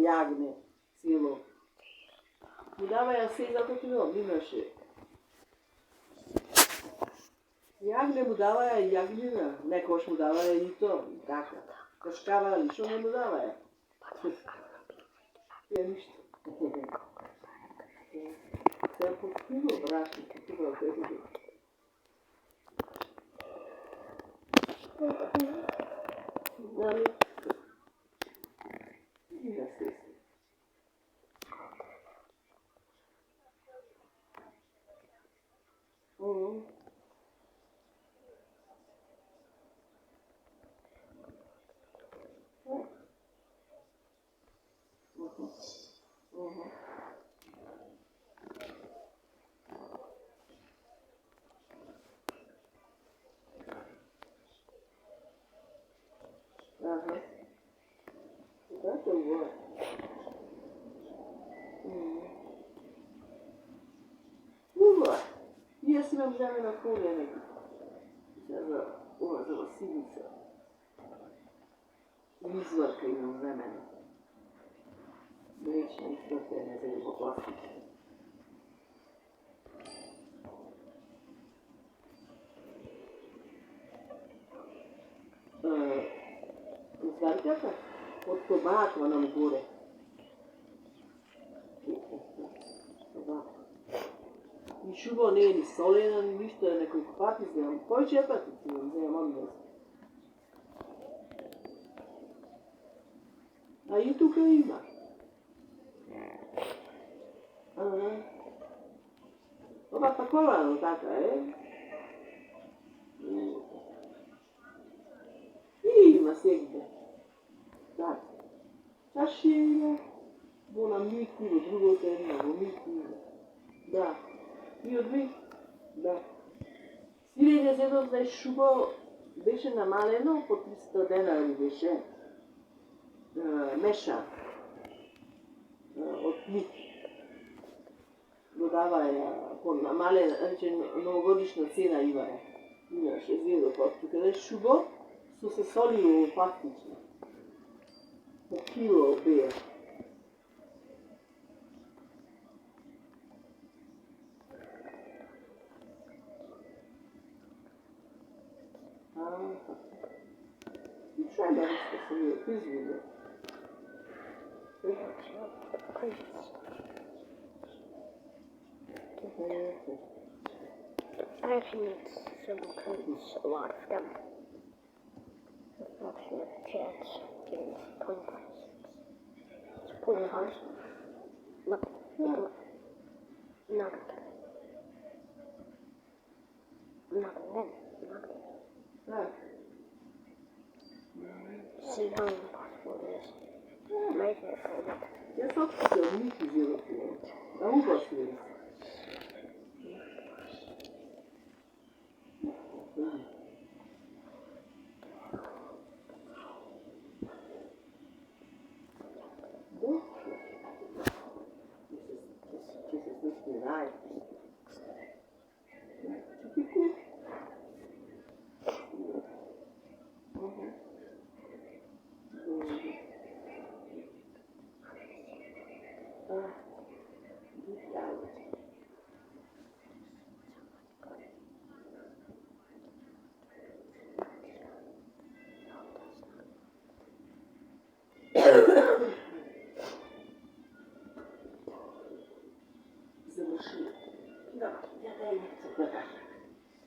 јагне, цело. Му даваја се затоа што имаше. Јагне му даваја и јагнина, некош му даваја и то, и така. Кашкавали, што не му даваја? Ја ништо. Се подкиво, брашно, подкиво, тежи. Нали? И да се си. Ага. Така го. Ува. Јас имам време на фолија неки. За ова за Василица. Изварка имам време. Млечна изтопена за его пластика. Изварката од тобако нам горе. Ни шуба не е ни солена, ни ништо е некој пати знам. Повеќе пати знам, однес. А и тука има. Ова паковано така е. И има сегде. Така. Чашина, во на мику, во другото една, во мику. Да. И одви? Да. Сирење седот за шубо беше намалено, по 300 денари беше. Меша. Од мик. Додаваја по намалена, рече, новогодишна цена имаја. Имаше зедот од тука шубо, со се солило фактично. По кило беа. И шајда нешто се ми извиде. I actually need some coats, a lot of them. That's not a chance. Give me 25 cents. It's 25. Look. No. Nothing. See how impossible it is. Right here, hold up. Я собственно не видела. А у вас есть?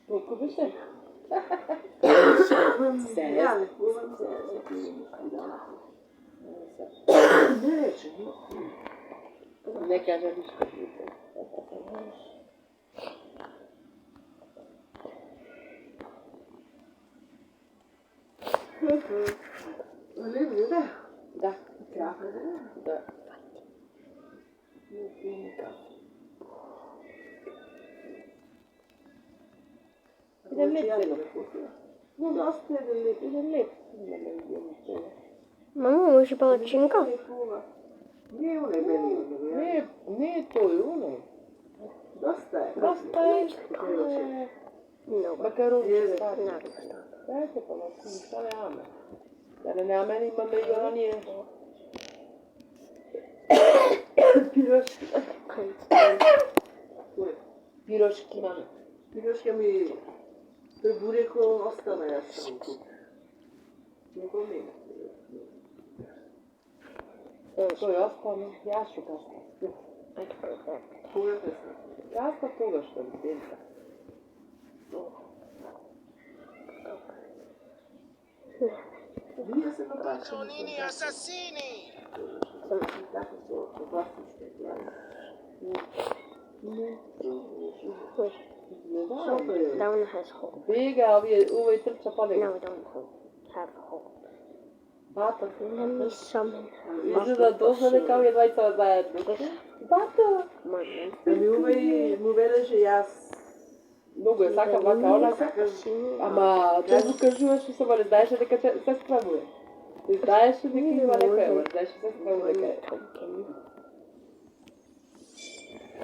Колко беше? Не рече. Не кажа ништо. Да. Да. Да. Idem lep. No dosta idem lep. Мама, може палачинка? Не, оне бели. Не е тој, оне. Доста е. Макарони стари. Дајте палачинка, што немаме. Да не немаме, имаме и оние. Пирошки. Кој? Пирошки маме. Пирошки ми тој буреко остана, јас сам куп. Никој не. Тој остана, јас што каста. Кога те се? Каста тогаш што ви дента. Вие се направите. Antonini assassini! Така со пластички глави. Што е? Down has hole. Bega, ovdje trča pa nego. No, we don't have a hole. Bata. Let me summon. Izgleda dosade kao je dvajica zajedno. Bata! Ами му велеше јас. Многу е сака бака, она ама тој му кажуваше само не знаеше дека се справува. Не знаеше дека има некој, ама знаеше се справува дека е.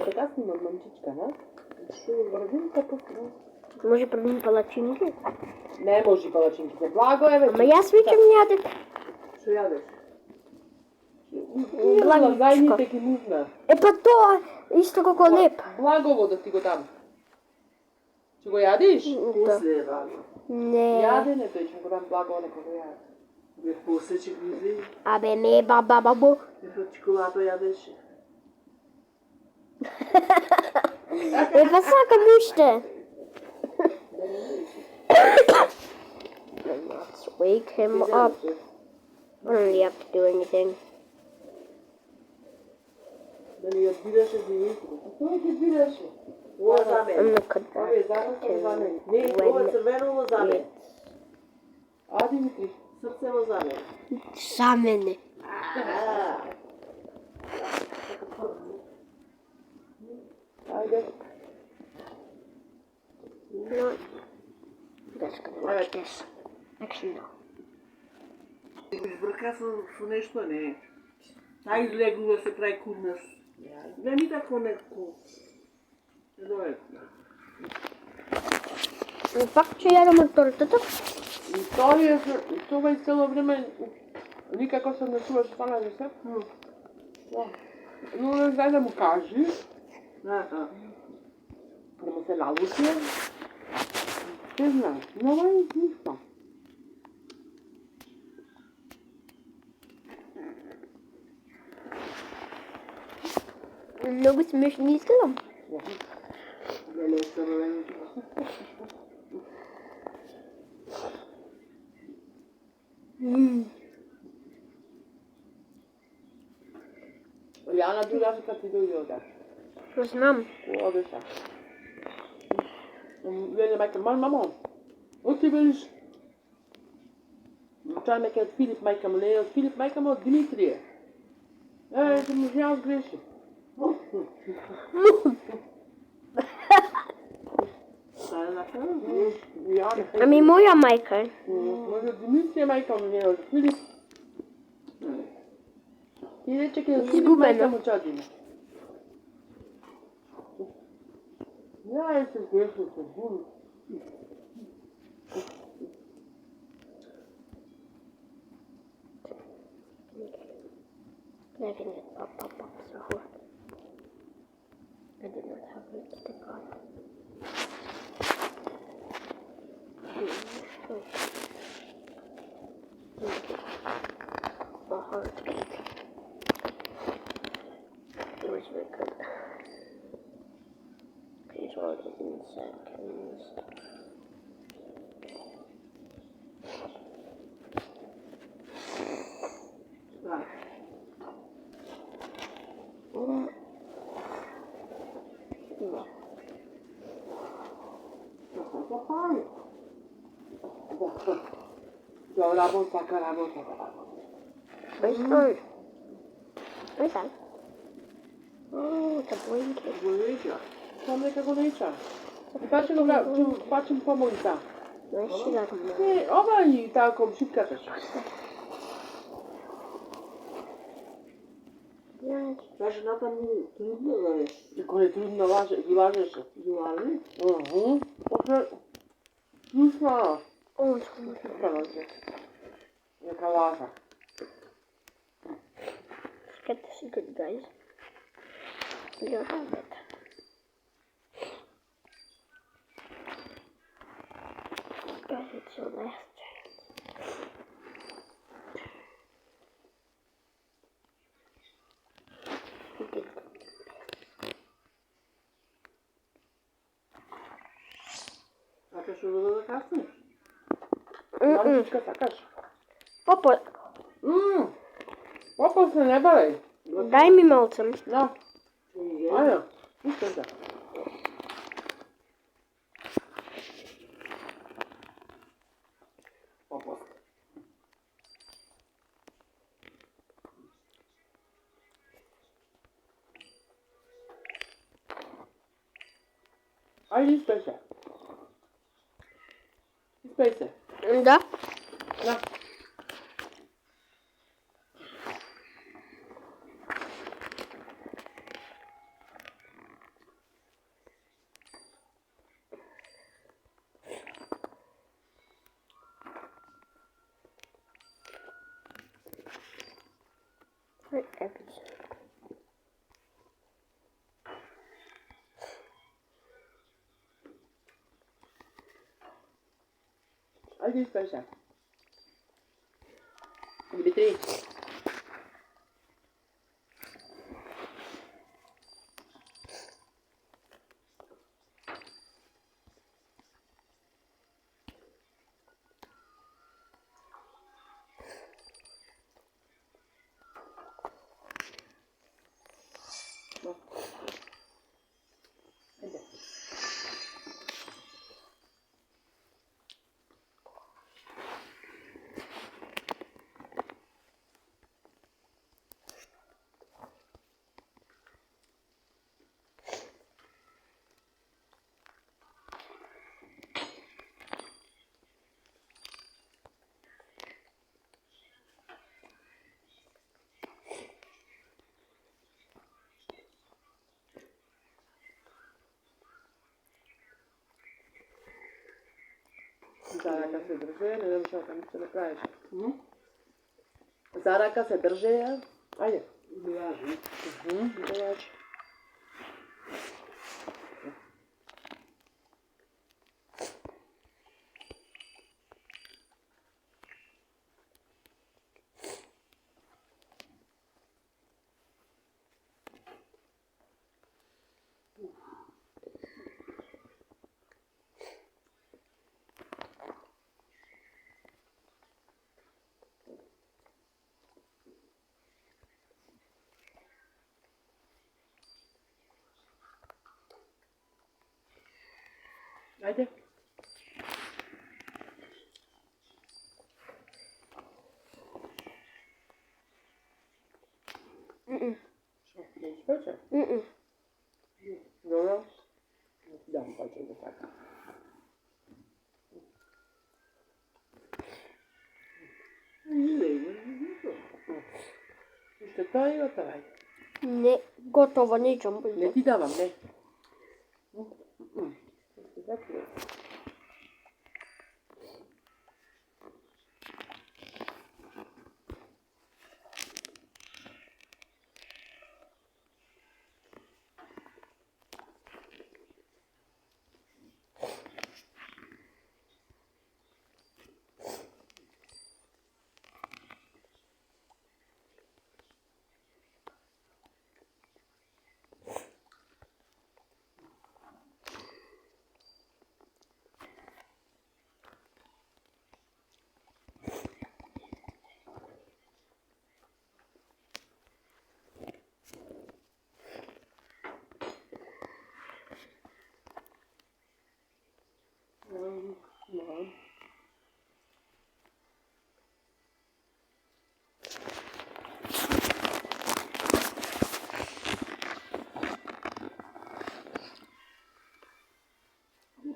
Така си на манчичка, не? Врвим како може правим палачинки? Не може палачинките. Благо е, Ама јас викам јадет. Што јадеш? Лазајните ги нужна. Е па тоа исто како леп. Благово да ти го дам. Ќе го јадиш? После е ваго. Не. Јадене тој ќе го дам благово neko го јаде. Бе после ќе го изи. Абе не баба бабу. Ето чоколато јадеше. Е па сакам уште. Let's wake him up. I don't really have to do anything. Да ни ја бираше за јутро. Тој ќе бираше. Ова за мене. I'm gonna cut Ова back е за нас, ова за мене. Не, when ова е црвено, ова за мене. А, Димитри? Срцево за мене. За мене. Ајде. No. That's gonna watch this. Actually, no. Избрка со нешто, не. Тај излегува се крај курнас. Не ми тако некој. Не дојде. Пак ќе јадам од тортата. Това и цело време никако се однесуваш стана за се. Но не знае да му кажи. Да му се налути. Не знам, нема и ништо. Многу смешни изгледам. Дали е становено? Јана дура кога ти дојде одаш. Знам. Одеша. Веле мајка, мамо, од ти велиш? Чај ме кај Филип мајка му, не од Филип мајка му, од Димитрија. Се му јас греши. Ами моја мајка. Може од Димитрија мајка му, не од Филип. Ти рече кај од Филип мајка му чадиме. Ja, se griješio se bulu. I can get pop so hard. I did not have lipstick on. A heart cake. It was very good. These are the seconds. Where's the bird? Where's that? Oh, it's a blanket. Там нека го неча. Паче го пачем помолица. Where's she got? Не, ова и таа комшитката ше. Жената му трудно да е. Кој е трудно лажеше. Лаже? После слушна. Oh, Нека лажа. get the secret, guys. You have it. Guys, it's your last chance. You did. Сакаш да каснеш? Мамичка, сакаш? Папа, Папа се не барај. дай ми малце. Да. Ајде. Уште да. Папа. Ајде, испеј се. Испеј се. Да? Да. For everything. Ајде, испеј се. Дмитрий. Ајде. За рака се држе, не знам што таму ќе направиш. За рака се држе ја. Ајде. Влажи. Влажи. Ајде. Што, не испече? Добро. Дам паче да така. Уште тоа и отвај. Не, готово, не идем. Не ти давам, не. Уште така.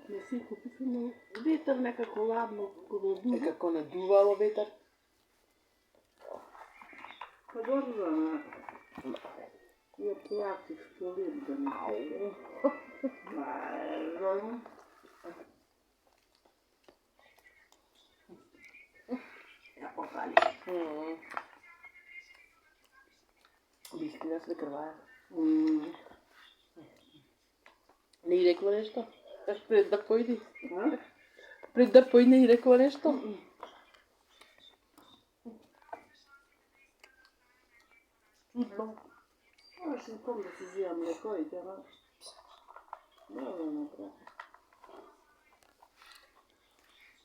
Не си купи ветер некако ладно, кога дуva. Како надувало ветар. Па добро, ја платиш човек да не се. Ја попали. Вистина се крваја. Не и рекла нешто? Пред да појди? Пред да појди не и рекла нешто? Чудно. Аз не помня да си взимам млеко и тема. Добро направи.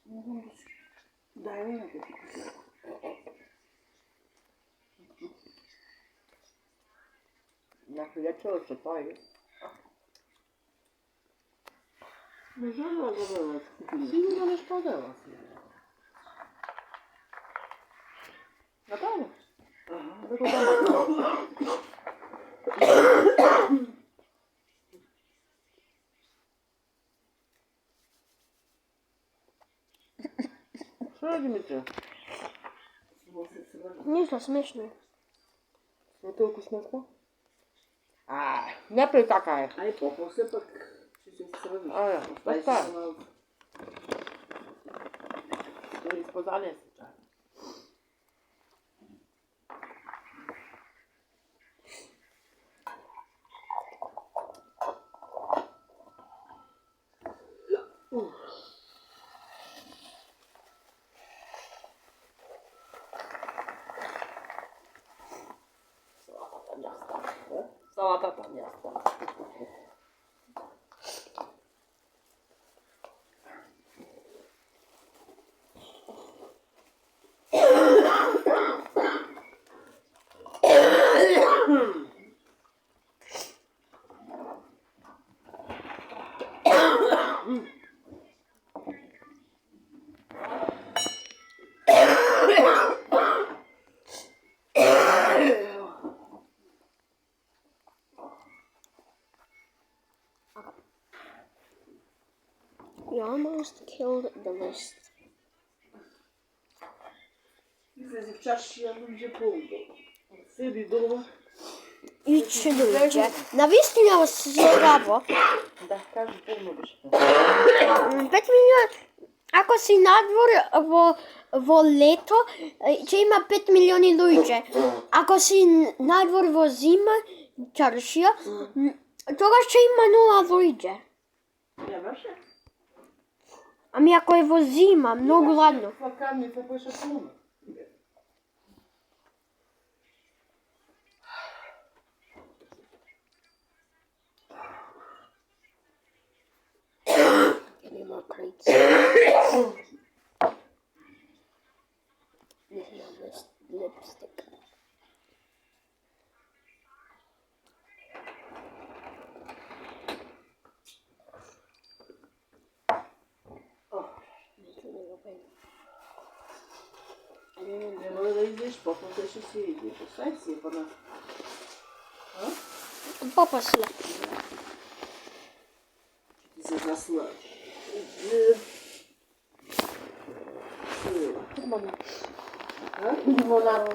Не знам да си... Дај ми да ти купи. Някой рече што тој. Не знам да го бава скупи. Сигурно нешто дела си. Натаму? Да го дама. Што е, Димитре? Ништо смешно. Не толку смешно? Не прави така е. Ај, после пак ќе се сръдиш. Па та. Тоа испозадие се чај. Салатата не остана. You almost killed the list. Излези в чашија, луѓе полудо. Седи дома. Иче луѓе. Навистина здраво. Да, кажи полно беше. 5 милиони. Ако си надвор во лето, ќе има 5 милиони луѓе. Ако си надвор во зима, чаршија, тогаш ќе има 0 луѓе. Немаше? Ами ако е во зима, многу ладно. Слакарница беше полна. Any more crates? This is lipstick. Нема да идеш, после ще си идеш. Остави си по нас. Попосле. Ти се заслаш. Лимонад.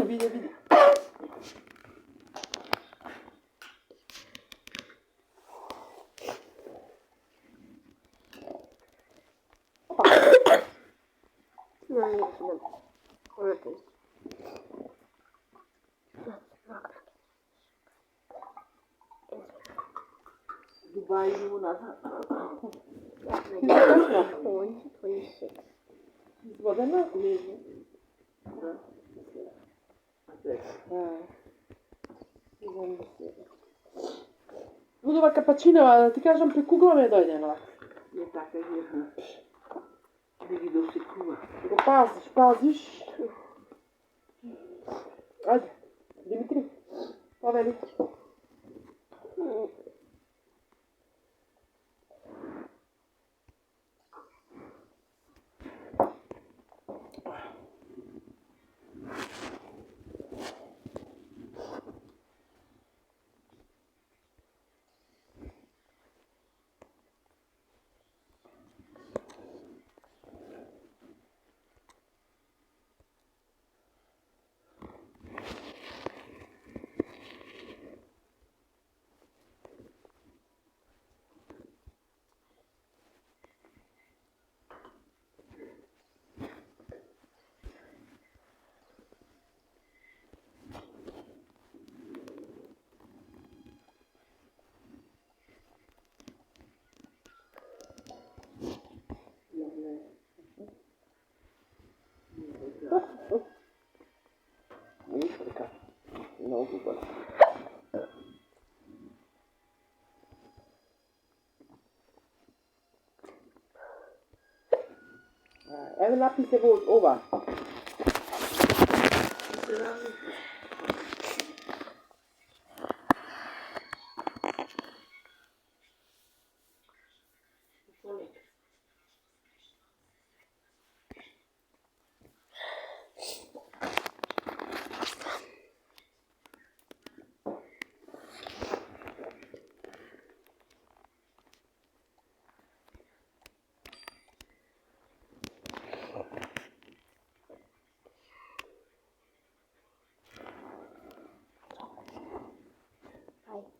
Види. Дубај лимонада. 26. Водена? Да. Лудова капачинова, да ти кажам, при кугла ме дојде на. Не така ги. Да ги досекува. Го пазиш. Ајде, Димитри, повели. многу го. Еве напи се во ова.